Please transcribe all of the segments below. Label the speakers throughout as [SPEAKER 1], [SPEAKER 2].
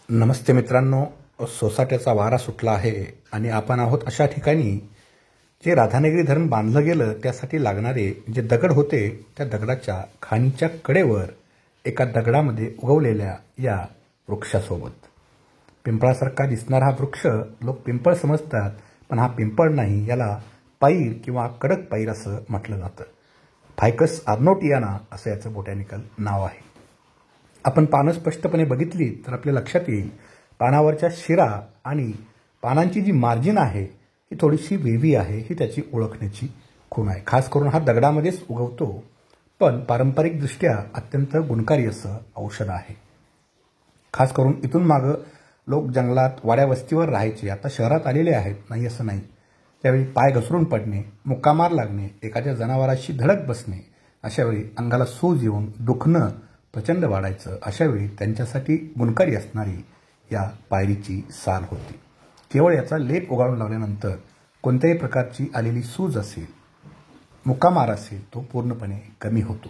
[SPEAKER 1] नमस्ते मित्रांनो, सोसाट्याचा वारा सुटला आहे आणि आपण आहोत अशा ठिकाणी जे राधानगरी धरण बांधलं गेलं त्यासाठी लागणारे जे दगड होते त्या दगडाच्या खाणीच्या कडेवर एका दगडामध्ये उगवलेल्या या वृक्षासोबत पिंपळासारखा दिसणारा हा वृक्ष लोक पिंपळ समजतात, पण हा पिंपळ नाही, याला पाईर किंवा कडक पाईर असं म्हटलं जातं. फायकस आर्नोटियाना असं याचं बोटॅनिकल नाव आहे. आपण पानं स्पष्टपणे बघितली तर आपल्या लक्षात येईल पानावरच्या शिरा आणि पानांची जी मार्जिन आहे ही थोडीशी वेवी आहे. ही त्याची ओळखण्याची खूण आहे. खास करून हा दगडामध्येच उगवतो, पण पारंपरिकदृष्ट्या अत्यंत गुणकारी असं औषध आहे. खास करून इथून मागं लोक जंगलात वाड्या वस्तीवर राहायचे, आता शहरात आलेले आहेत, नाही असं नाही. त्यावेळी पाय घसरून पडणे, मुक्कामार लागणे, एखाद्या जनावराशी धडक बसणे, अशावेळी अंगाला सूज येऊन दुखणं प्रचंड वाढायचं. अशावेळी त्यांच्यासाठी गुणकारी असणारी या पायरीची साल होती. केवळ याचा लेप उगाळून लावल्यानंतर कोणत्याही प्रकारची आलेली सूज असेल, मुक्कामार असेल, तो पूर्णपणे कमी होतो.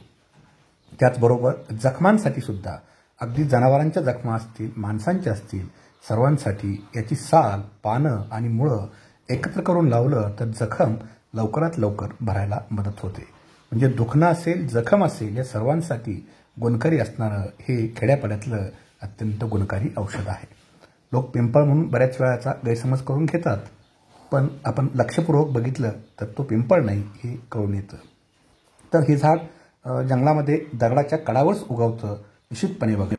[SPEAKER 1] त्याचबरोबर जखमांसाठी सुद्धा, अगदी जनावरांच्या जखमा असतील, माणसांच्या असतील, सर्वांसाठी याची साल, पानं आणि मुळं एकत्र करून लावलं तर जखम लवकरात लवकर भरायला मदत होते. म्हणजे दुखणं असेल, जखम असेल, या सर्वांसाठी गुणकारी असणारं हे खेड्यापाड्यातलं अत्यंत गुणकारी औषध आहे. लोक पिंपळ म्हणून बऱ्याच वेळाचा गैरसमज करून घेतात, पण आपण लक्षपूर्वक बघितलं तर तो पिंपळ नाही हे कळून येतं. तर हे झाड जंगलामध्ये दगडाच्या कडावरच उगवतं, निश्चितपणे बघा.